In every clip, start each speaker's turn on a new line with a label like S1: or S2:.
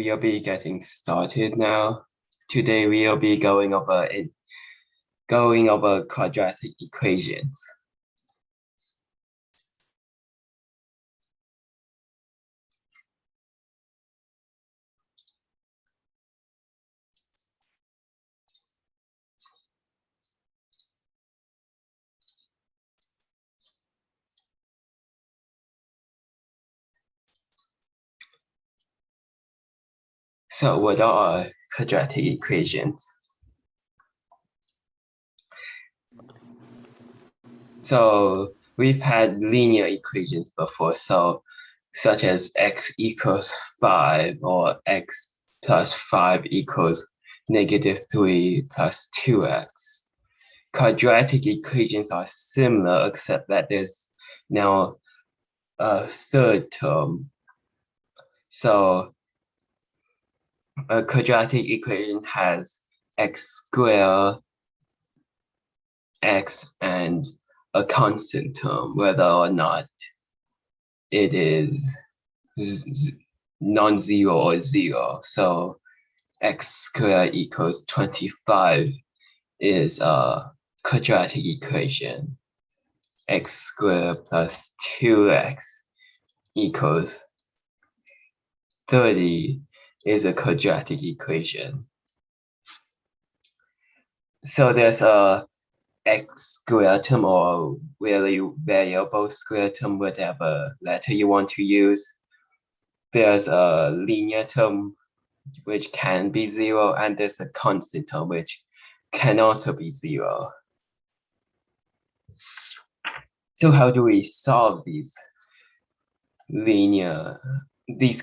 S1: we'll be getting started now. Today we'll be going over quadratic equations. So what are quadratic equations? So we've had linear equations before, such as x equals 5 or x plus 5 equals -3 plus 2x. Quadratic equations are similar, except that there's now a third term. So a quadratic equation has x squared, x, and a constant term, whether or not it is non-zero or zero. So x squared equals 25 is a quadratic equation. X squared plus 2x equals 30 is a quadratic equation. So there's a x squared term or variable square term, whatever letter you want to use. There's a linear term which can be 0, and there's a constant term which can also be 0. So how do we solve these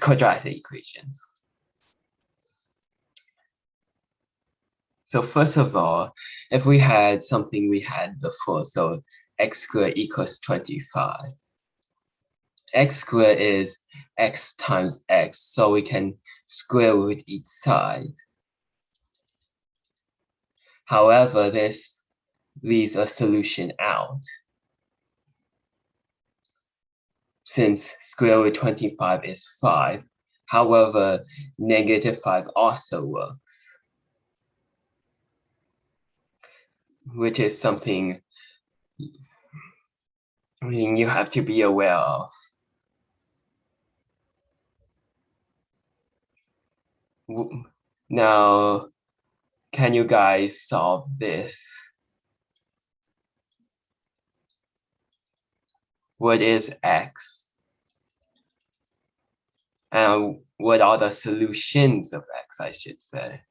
S1: quadratic equations? So first of all, if we had something we had before, so x squared equals 25. X squared is x times x, so we can square root each side. However, this leaves a solution out, since square root 25 is 5. However, -5 also works, which is something you have to be aware of. Now, can you guys solve this? What is x? And what are the solutions of x, I should say?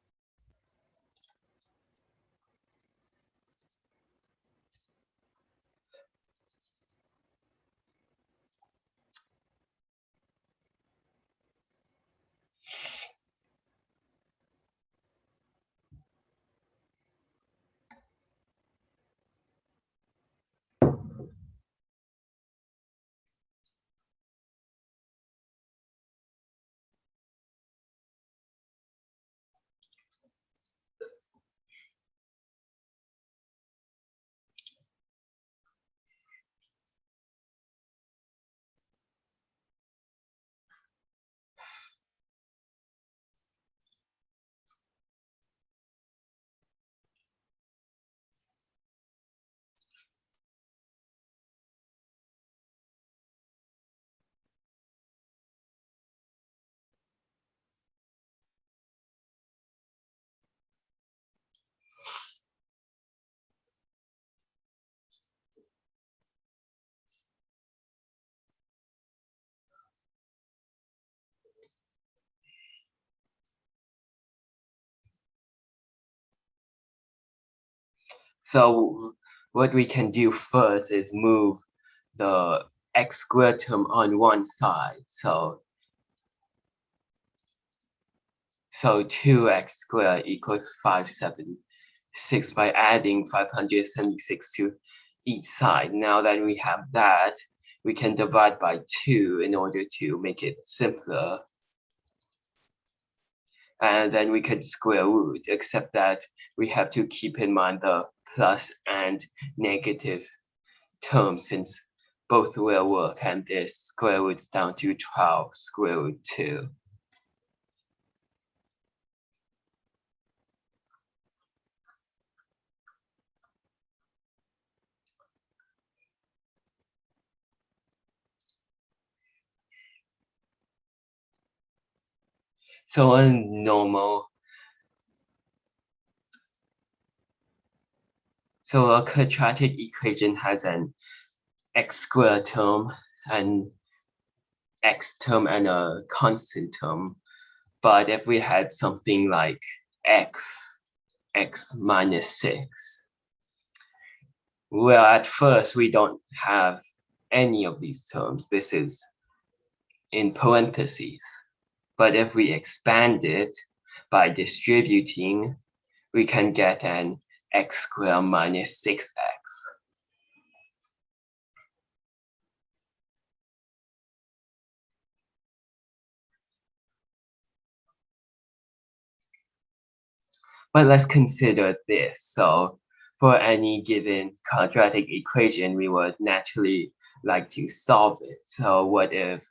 S1: So what we can do first is move the x squared term on one side. So 2x squared equals 576 by adding 576 to each side. Now that we have that, we can divide by 2 in order to make it simpler. And then we could square root, except that we have to keep in mind the plus and negative terms, since both will work, and this square root's down to 12 square root 2. So a quadratic equation has an x squared term, an x term, and a constant term. But if we had something like x minus 6, well, at first we don't have any of these terms. This is in parentheses. But if we expand it by distributing, we can get an x squared minus 6x. But let's consider this. So for any given quadratic equation, we would naturally like to solve it. So what if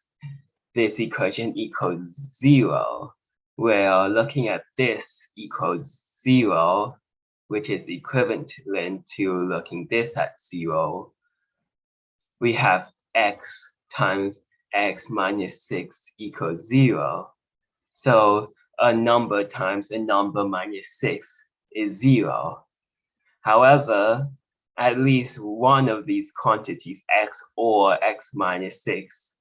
S1: this equation equals 0? Well, looking at this equals 0, which is equivalent to looking this at 0. We have x times x minus 6 equals 0. So a number times a number minus 6 is 0. However, at least one of these quantities, x or x minus 6,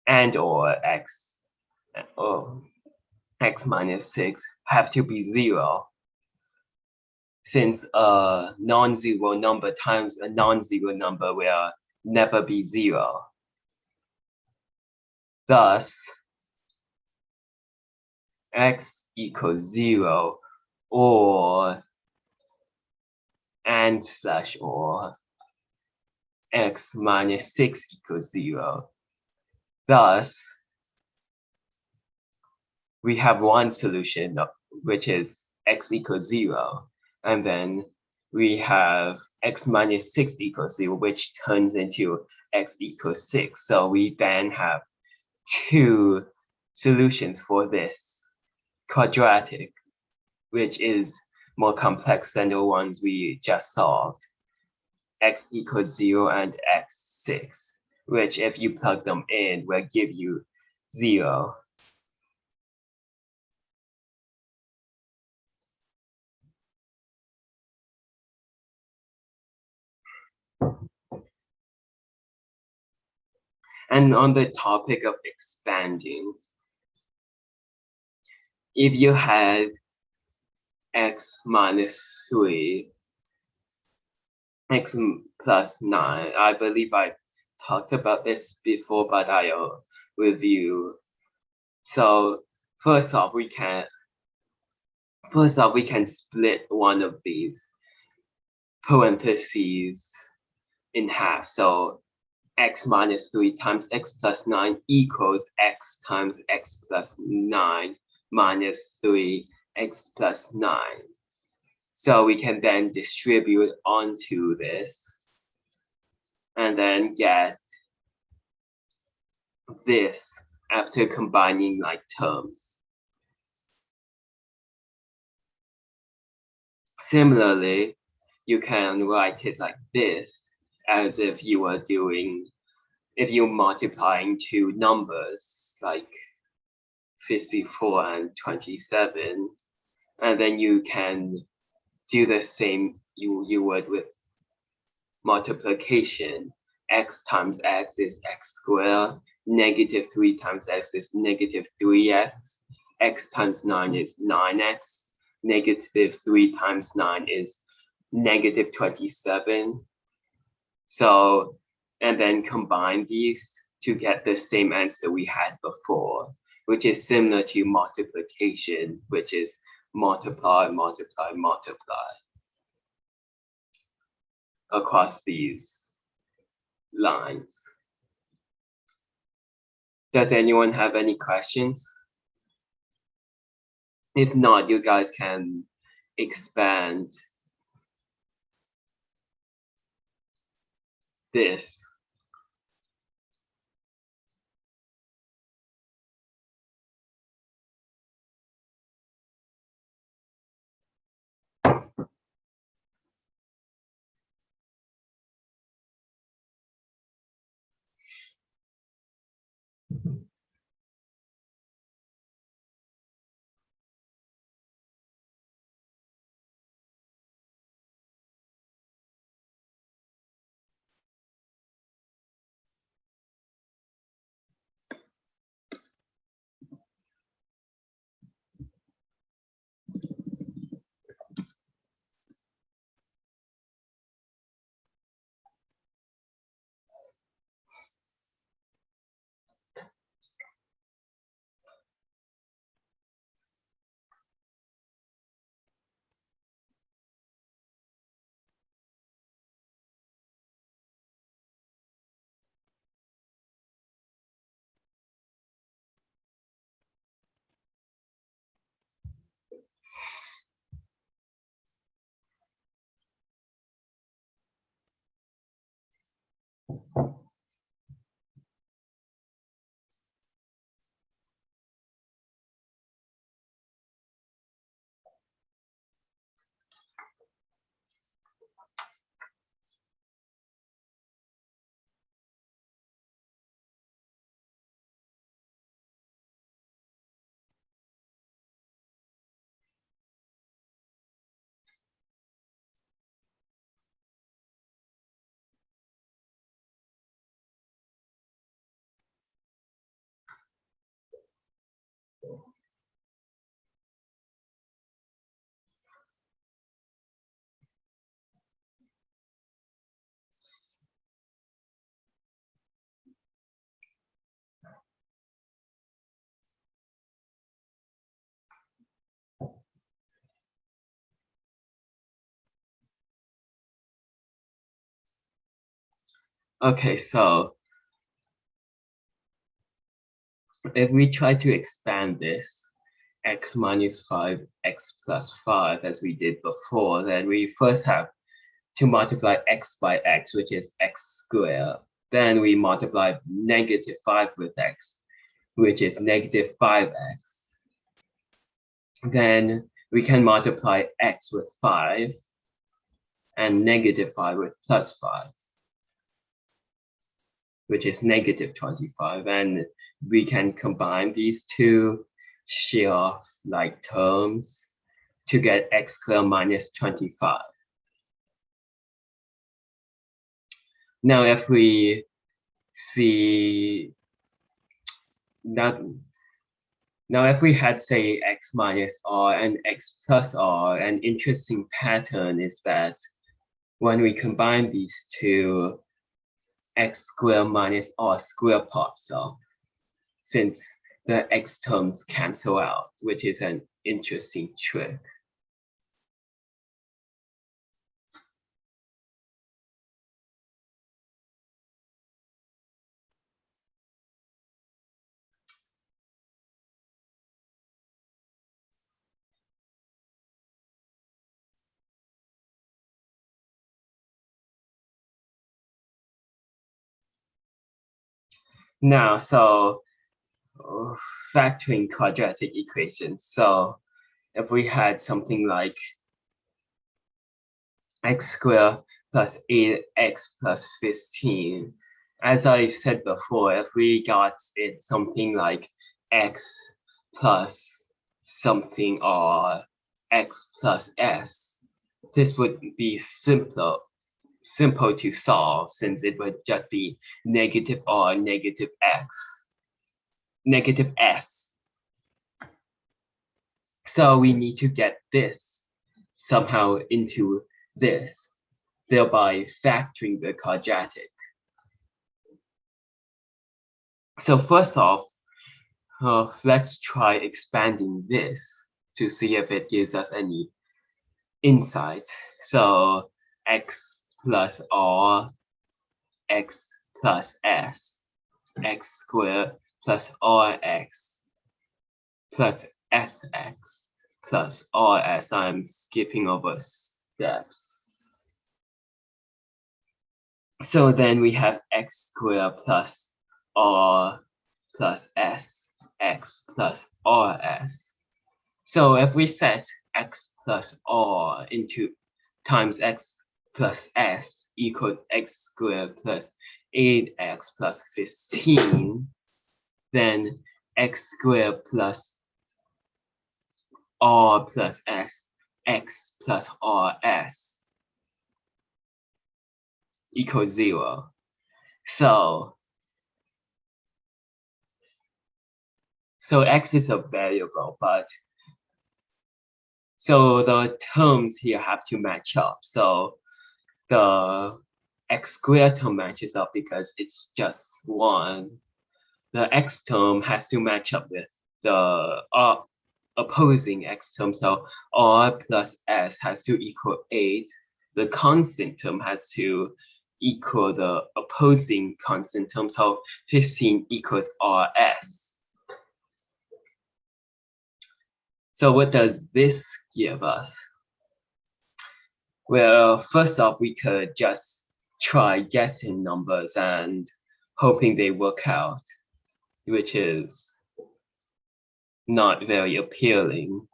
S1: and or x minus 6, have to be 0. Since a non-zero number times a non-zero number will never be 0. Thus, x equals 0 or or x minus 6 equals 0. Thus, we have one solution, which is x equals 0. And then we have x minus 6 equals 0, which turns into x equals 6. So we then have two solutions for this quadratic, which is more complex than the ones we just solved. X equals 0 and x6, which if you plug them in will give you 0. And on the topic of expanding, if you had x minus 3, x plus 9, I believe I talked about this before, but I'll review. So first off, we can split one of these parentheses in half. So x minus 3 times x plus 9 equals x times x plus 9 minus 3 x plus 9. So we can then distribute onto this and then get this after combining like terms. Similarly, you can write it like this, as if you were doing, if you're multiplying two numbers like 54 and 27, and then you can do the same you would with multiplication. X times x is x squared, negative 3 times x is negative 3x, x times 9 is 9x, negative 3 times 9 is negative 27. So, and then combine these to get the same answer we had before, which is similar to multiplication, which is multiply, multiply, multiply across these lines. Does anyone have any questions? If not, you guys can expand this. Okay, so if we try to expand this x minus 5, x plus 5, as we did before, then we first have to multiply x by x, which is x squared. Then we multiply negative 5 with x, which is negative 5x. Then we can multiply x with 5 and negative 5 with plus 5, which is negative 25. And we can combine these two share-off-like terms to get x squared minus 25. Now, if we see that, now if we had, say, x minus r and x plus r, an interesting pattern is that when we combine these two, x squared minus r squared pops up, since the x terms cancel out, which is an interesting trick. Now, so factoring quadratic equations. So if we had something like x squared plus 8x plus 15, as I said before, if we got it something like x plus something or x plus s, this would be simple to solve, since it would just be negative r negative x negative s. So we need to get this somehow into this, thereby factoring the quadratic. So first off, let's try expanding this to see if it gives us any insight. So x plus r, x plus s, x squared plus rx plus sx plus rs. I'm skipping over steps. So then we have x squared plus r plus s, x plus rs. So if we set x plus r into times x plus s equals x squared plus 8x plus 15, then x squared plus r plus s, x plus rs equals 0. So x is a variable, but so the terms here have to match up. So the x squared term matches up because it's just 1. The x term has to match up with the opposing x term. So r plus s has to equal 8. The constant term has to equal the opposing constant term. So 15 equals rs. So what does this give us? Well, first off, we could just try guessing numbers and hoping they work out, which is not very appealing.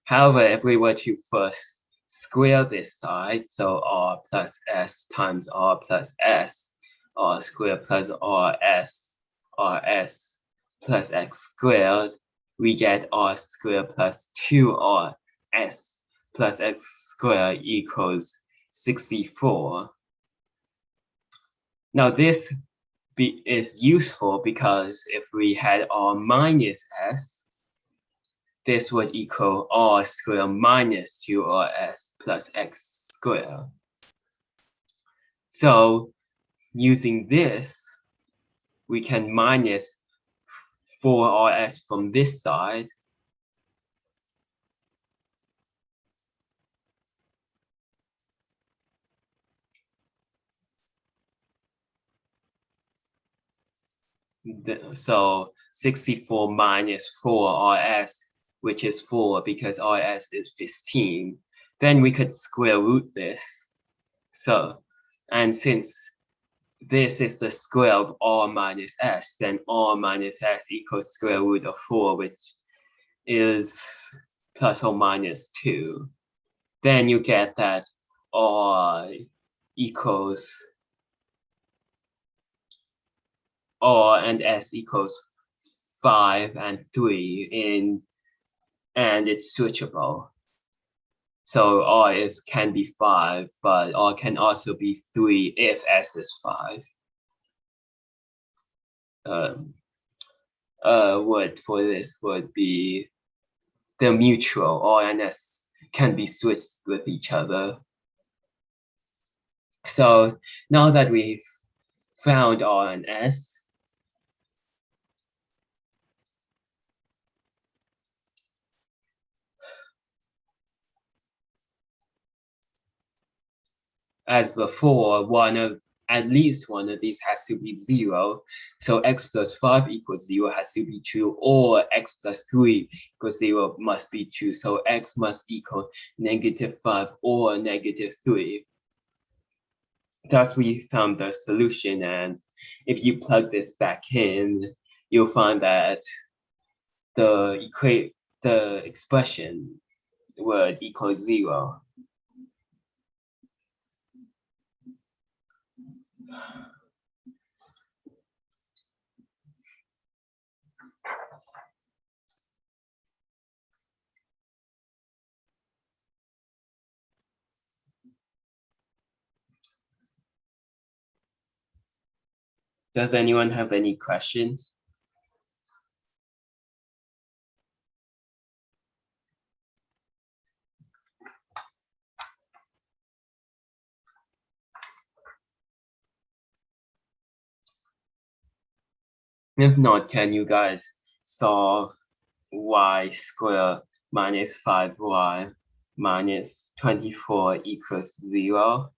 S1: However, if we were to first square this side, so r plus s times r plus s, r squared plus rs plus x squared, we get r squared plus 2rs plus x squared equals 64. Now this is useful because if we had r minus s, this would equal r squared minus 2rs plus x squared. So using this, we can minus 4rs from this side. So 64 minus 4rs, which is 4 because rs is 15. Then we could square root this. So, and since this is the square of r minus s, then r minus s equals square root of 4, which is plus or minus 2. Then you get that r equals r and s equals 5 and 3 and it's switchable. So r can be 5, but r can also be 3 if s is 5. Word for this would be the mutual. R and s can be switched with each other. So now that we've found r and s, as before, at least one of these has to be 0. So x plus 5 equals 0 has to be true, or x plus 3 equals 0 must be true. So x must equal -5 or -3. Thus, we found the solution, and if you plug this back in, you'll find that the expression would equal 0. Does anyone have any questions? If not, can you guys solve y squared minus 5y minus 24 equals 0?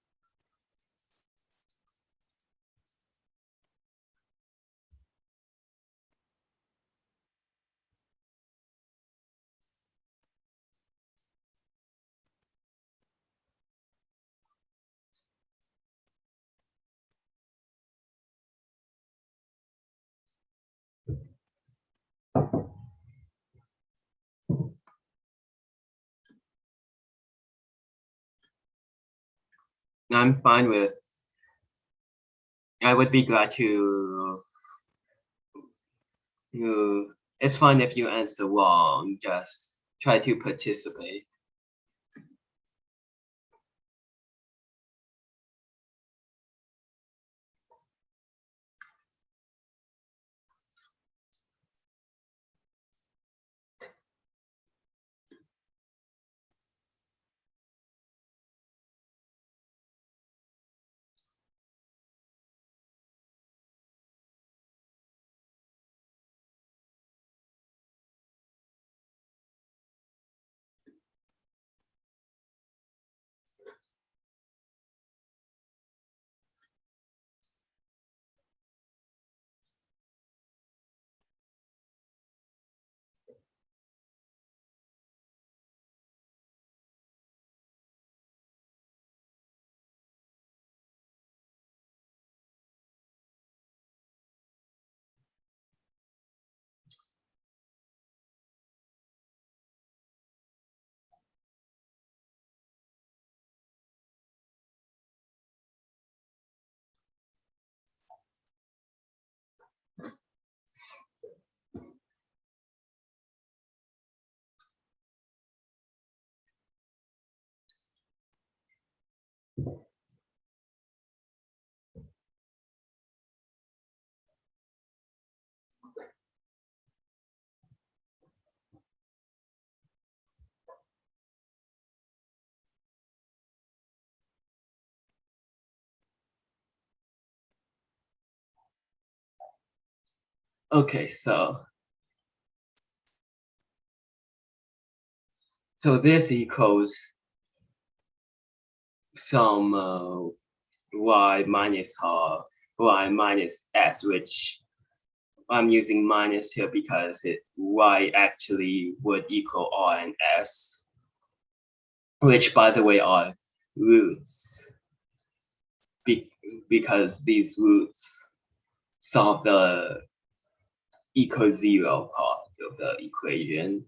S1: I'm fine with, I would be glad to, it's fine if you answer wrong, just try to participate. Okay, so this equals some y minus y minus s, which I'm using minus here because y actually would equal r and s, which by the way are roots, because these roots solve the equal zero part of the equation.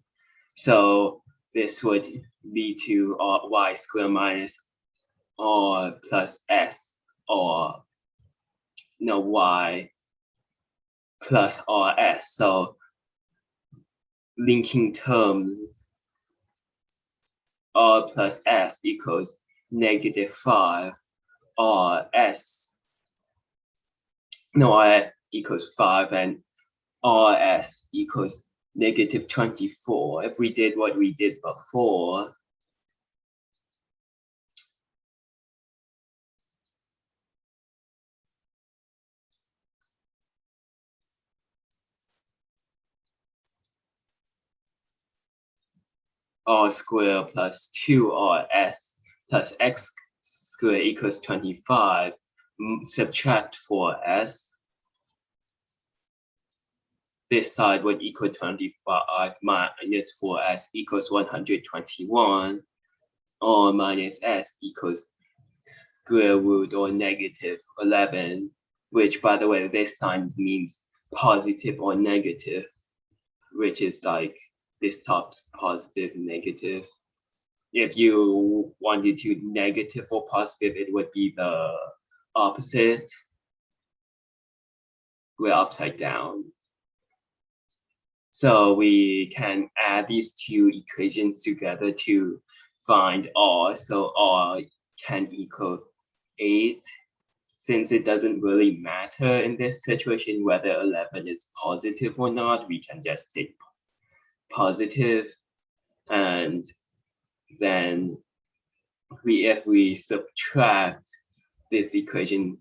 S1: So this would lead to y squared minus r plus s, or no, y plus rs. So linking terms, r plus s equals -5, rs, no, rs equals 5, and rs equals -24. If we did what we did before, r squared plus 2rs plus x squared equals 25, subtract 4s. This side would equal 25 minus 4s equals 121, or minus s equals square root or -11, which by the way, this time means positive or negative, which is like this top's positive, negative. If you wanted to negative or positive, it would be the opposite. We're upside down. So we can add these two equations together to find r. So r can equal 8. Since it doesn't really matter in this situation whether 11 is positive or not, we can just take positive, and then if we subtract this equation,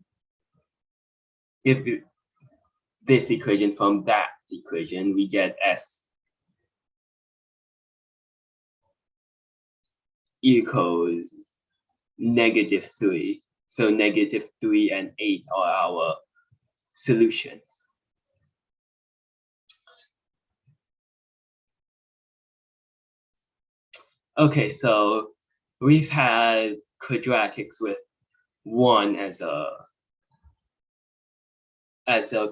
S1: this equation from that equation, we get s equals -3. So -3 and 8 are our solutions. Okay, so we've had quadratics with 1 as a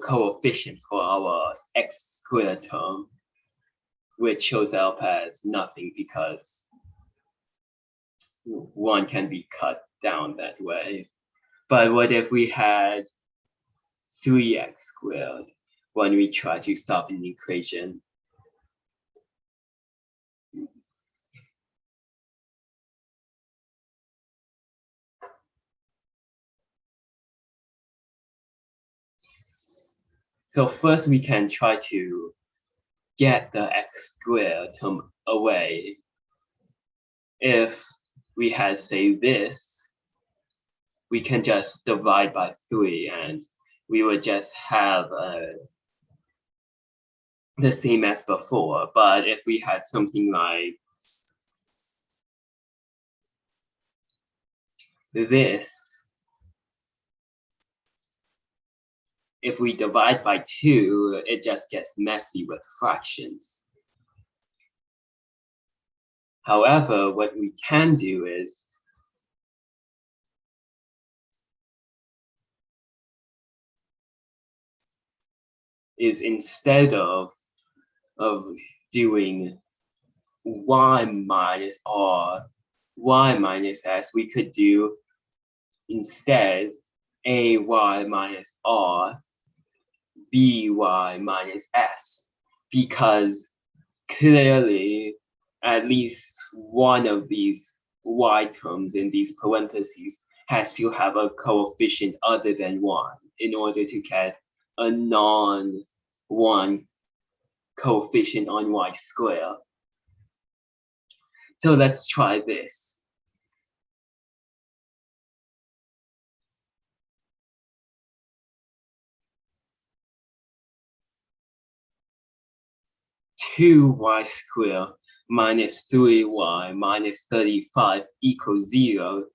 S1: coefficient for our x squared term, which shows up as nothing because 1 can be cut down that way. But what if we had 3x squared when we try to solve an equation? So first we can try to get the x squared term away. If we had, say, this, we can just divide by 3 and we would just have the same as before. But if we had something like this, if we divide by 2, it just gets messy with fractions. However, what we can do is instead of doing y minus r, y minus s, we could do instead ay minus r, by minus s, because clearly at least one of these y terms in these parentheses has to have a coefficient other than 1 in order to get a non-1 coefficient on y squared. So let's try this. Two y squared minus 3y minus 35 equals 0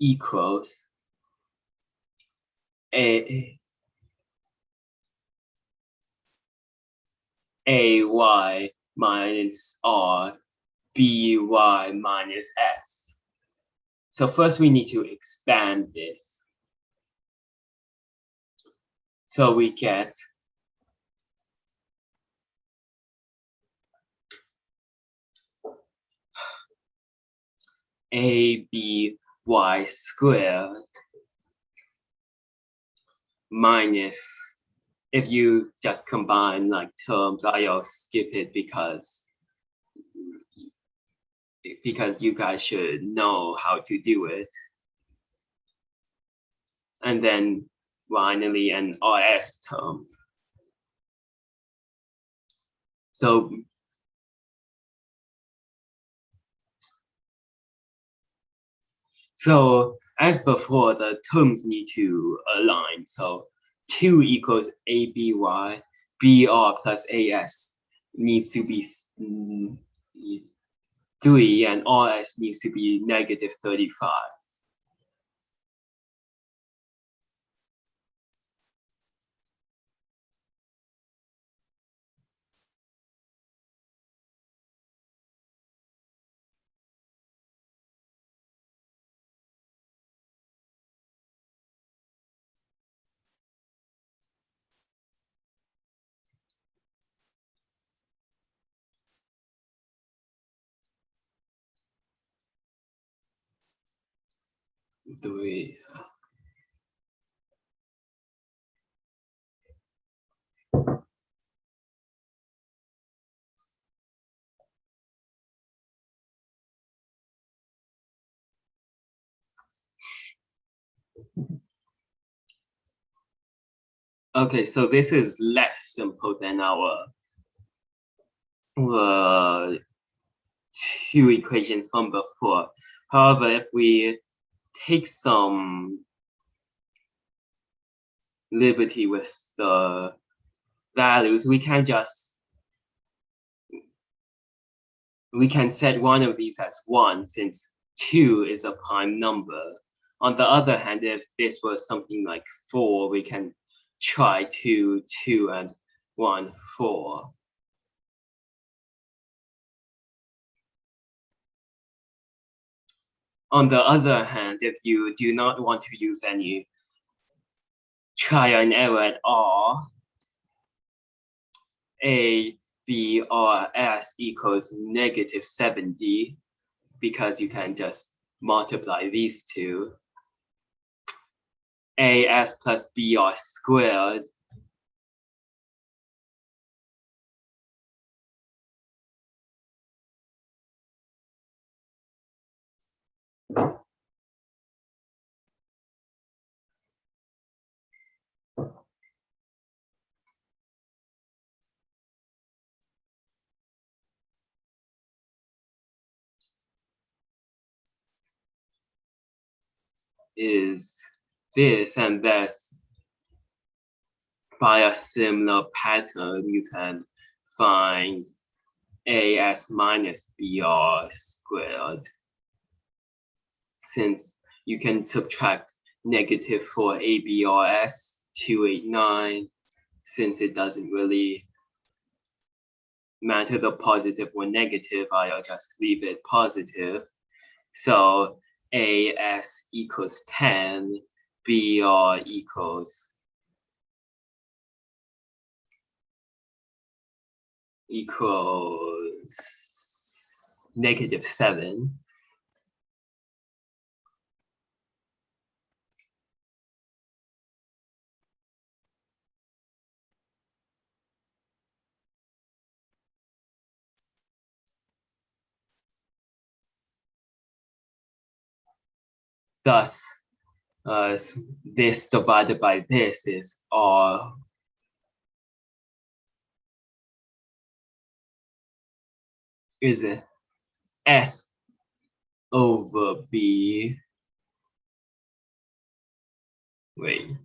S1: equals ay minus r by minus s. So first we need to expand this. So we get by squared minus, if you just combine like terms, I'll skip it because you guys should know how to do it. And then finally an RS term. So as before, the terms need to align. So 2 equals ABY, BR plus AS needs to be 3, and RS needs to be negative 35. Three. Okay, so this is less simple than our two equations from before. However, if we take some liberty with the values, we can set one of these as 1 since 2 is a prime number. On the other hand, if this was something like 4, we can try 2, 2, and 1, 4. On the other hand, if you do not want to use any trial and error at all, ABRS equals negative 70 because you can just multiply these two. AS plus BR squared is this, and thus by a similar pattern you can find AS minus BR squared, since you can subtract negative 4 ABRS 289, since it doesn't really matter the positive or negative, I'll just leave it positive. So AS equals 10, BR equals negative 7. Thus, this divided by this is R is S over B. Wait.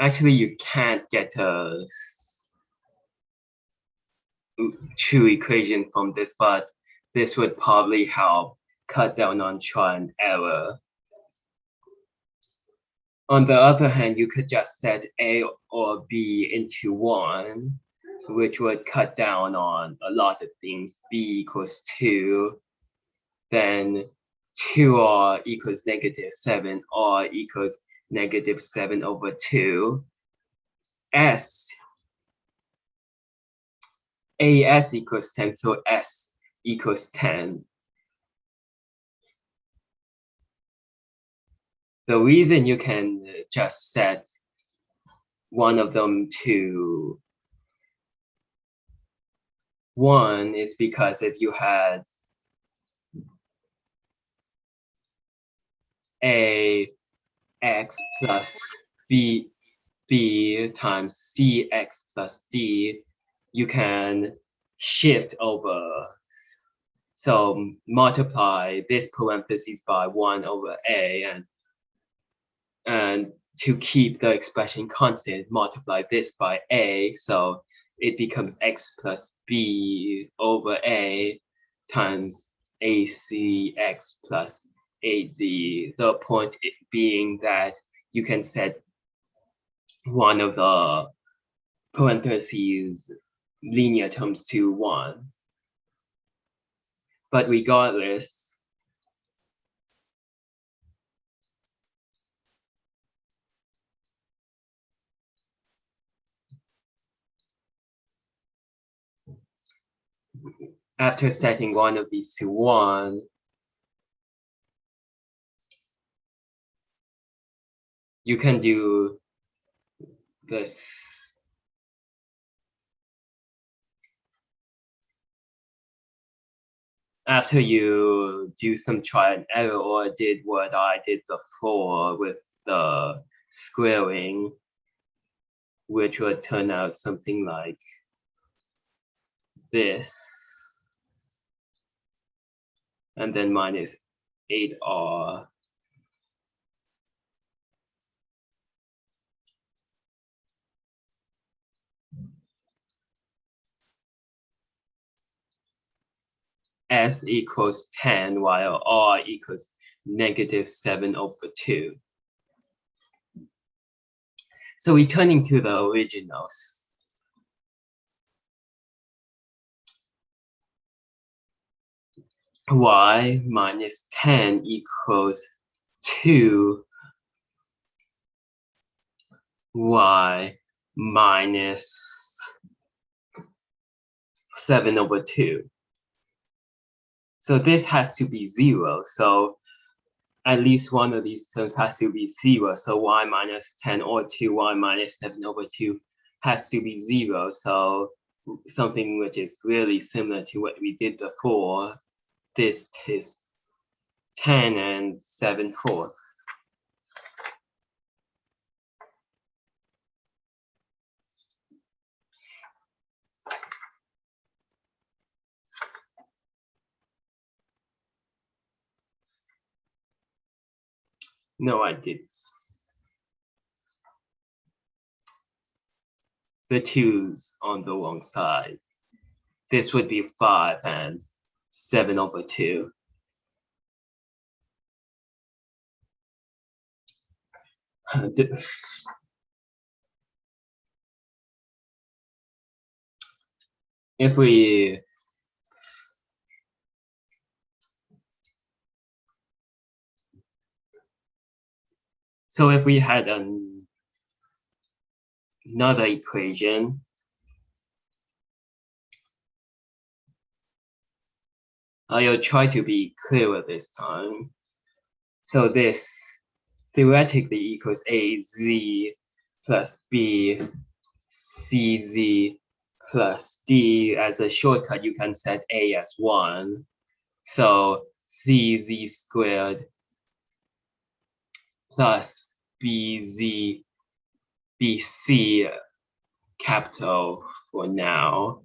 S1: Actually, you can't get a true equation from this, but this would probably help cut down on trial and error. On the other hand, you could just set A or B into 1, which would cut down on a lot of things. B equals 2, then 2R equals -7, R equals -7 over 2. AS equals 10, so S equals 10. The reason you can just set one of them to 1 is because if you had AX plus B times CX plus D, you can shift over. So multiply this parentheses by 1 over A, and to keep the expression constant, multiply this by A, so it becomes X plus B over A times ACX plus AD. The point being that you can set one of the parentheses linear terms to 1. But regardless, after setting one of these to 1, you can do this. After you do some trial and error or did what I did before with the squaring, which would turn out something like this, and then minus 8R. S equals 10, while R equals -7 over 2. So returning to the originals, y minus 10 equals 2, y minus 7 over 2. So this has to be 0. So at least one of these terms has to be 0. So y minus 10 or 2y minus 7 over 2 has to be 0. So something which is really similar to what we did before. This is 10 and 7/4. No, I did. The 2's on the wrong side. This would be 5 and 7 over 2. If we had another equation. I'll try to be clearer this time. So this theoretically equals AZ plus B CZ plus D. As a shortcut, you can set A as 1. So CZ squared plus BZ BC capital for now,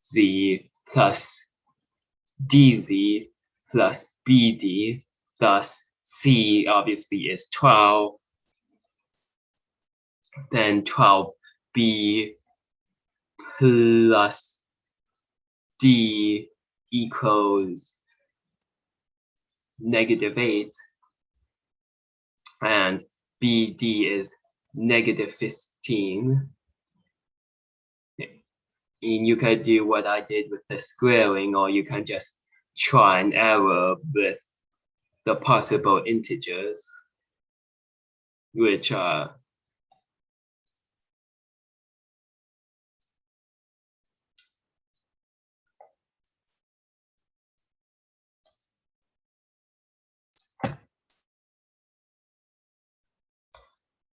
S1: Z plus DZ plus BD, thus C obviously is 12, then 12B plus D equals -8, and BD is -15. And you can do what I did with the squaring, or you can just try and error with the possible integers, which are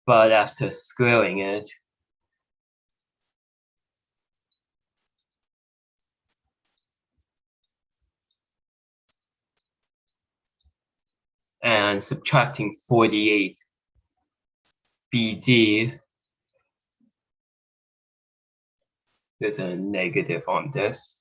S1: but after squaring it, and subtracting 48 BD, there's a negative on this.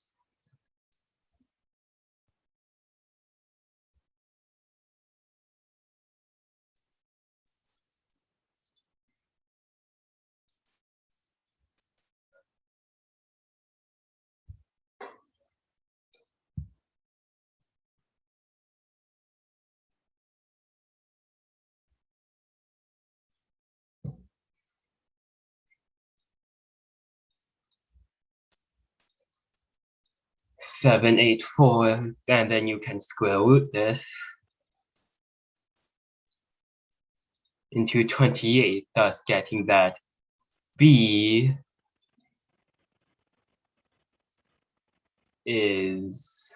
S1: (784), and then you can square root this into 28, thus getting that B is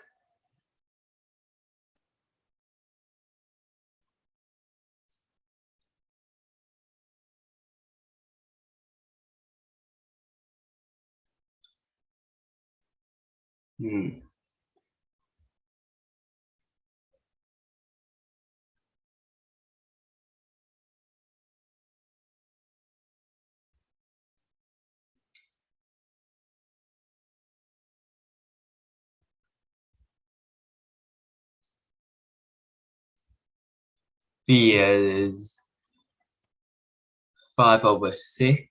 S1: B is 5/6,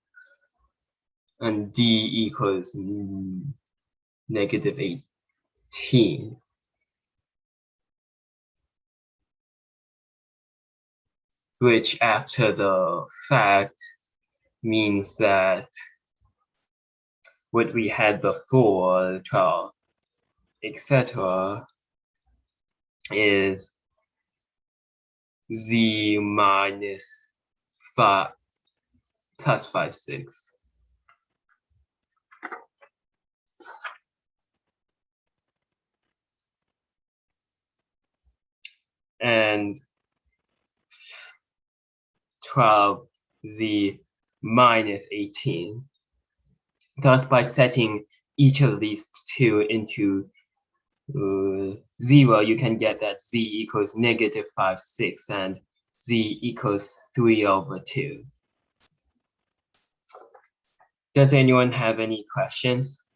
S1: and D equals -18, which after the fact means that what we had before, 12, etc., is Z minus 5 plus 5/6. And 12Z minus 18. Thus, by setting each of these two into 0, you can get that Z equals -5/6 and Z equals 3/2. Does anyone have any questions?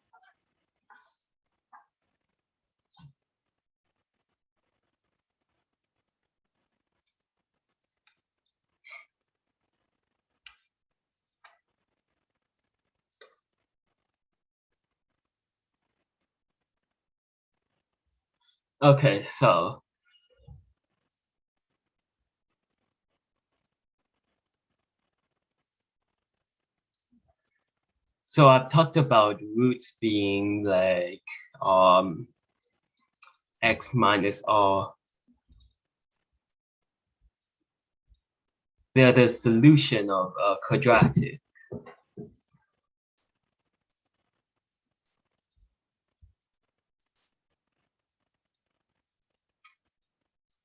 S1: Okay, so I've talked about roots being like x minus r. They're the solution of a quadratic.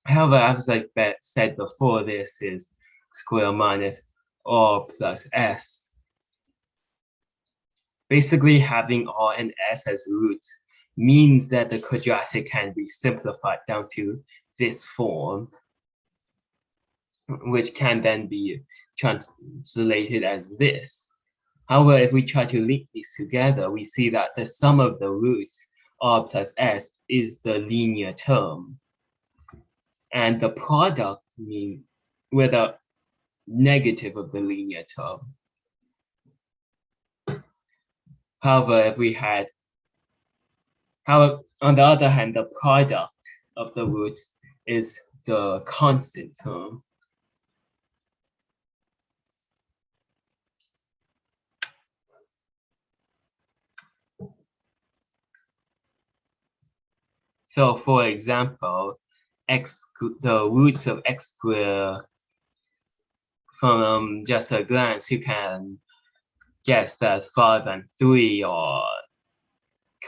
S1: However, as I said before, this is square minus r plus s. Basically, having r and s as roots means that the quadratic can be simplified down to this form, which can then be translated as this. However, if we try to link these together, we see that the sum of the roots, r plus s, is the linear term. And the product means with the negative of the linear term. However, if we had, however, on the other hand, the product of the roots is the constant term. So for example, the roots of x squared, from just a glance, you can guess that 5 and 3 are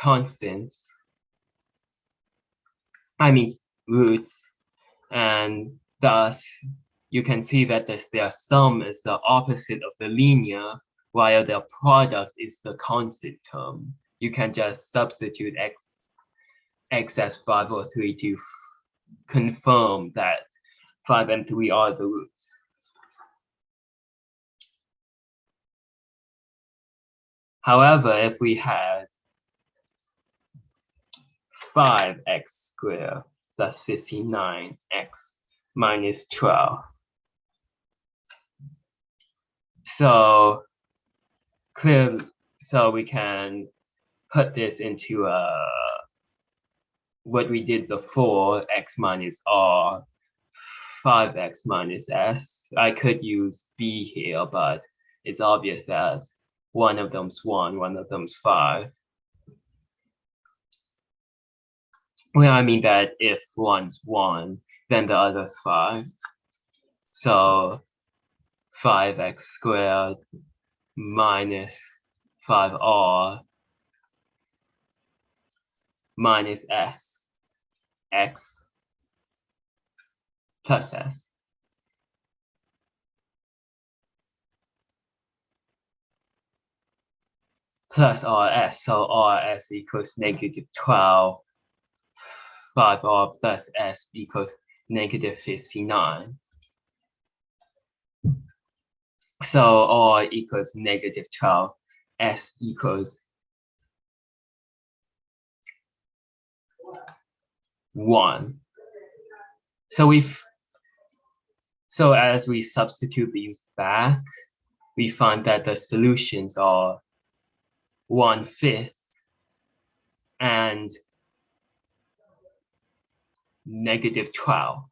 S1: constants. I mean roots, and thus you can see that their sum is the opposite of the linear, while their product is the constant term. You can just substitute x as 5 or 3 to confirm that 5 and 3 are the roots. However, if we had 5x squared plus 59x minus 12. So we can put this into what we did before, x minus r, 5x minus s. I could use b here, but it's obvious that one of them's 1, one of them's 5. Well, I mean that if one's 1, then the other's 5. So 5x squared minus 5r minus s, x plus s. Plus rs, so rs equals negative 12. 5r plus s equals negative 59. So r equals negative 12, s equals 1. So as we substitute these back, we find that the solutions are 1/5 and negative 12.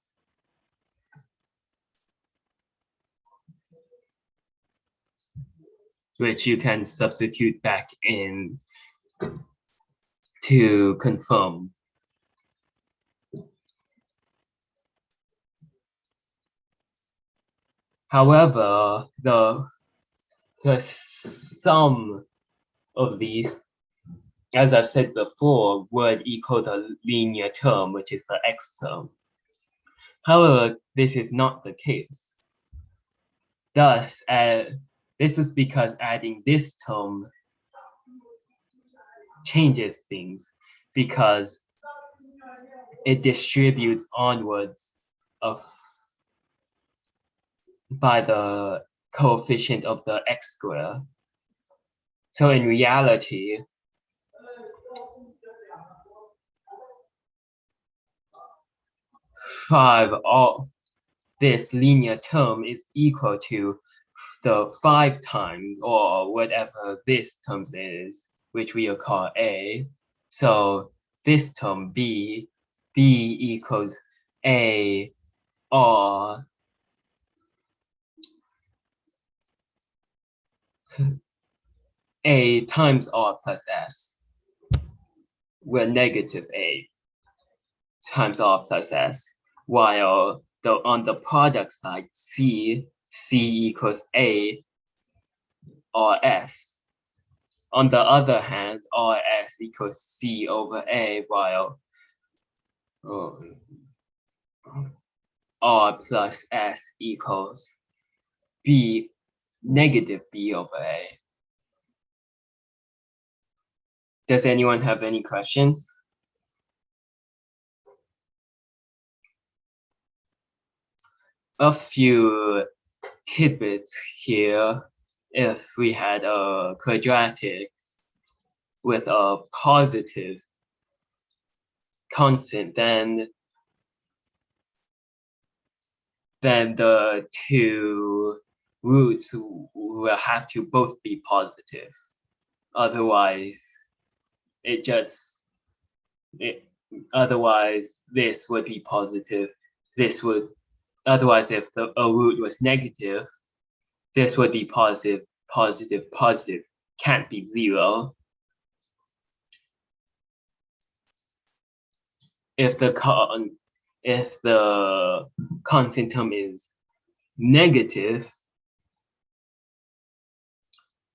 S1: Which you can substitute back in to confirm. However, the sum of these, as I've said before, would equal the linear term, which is the x term. However, this is not the case. Thus, this is because adding this term changes things, because it distributes onwards by the coefficient of the x squared. So in reality, this linear term is equal to the 5 times, or whatever this term is, which we will call a. So this term b equals a r a times r plus s, where negative a times r plus s, while on the product side, c equals a r s. On the other hand, rs equals c over a, while R plus S equals B negative B over A. Does anyone have any questions? A few tidbits here. If we had a quadratic with a positive constant, then the two roots will have to both be positive. Otherwise, otherwise this would be positive. Otherwise, if a root was negative, this would be positive, positive, positive. Can't be zero. If the constant term is negative,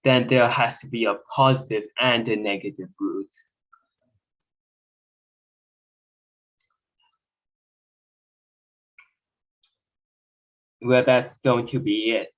S1: then there has to be a positive and a negative root. Well, that's going to be it.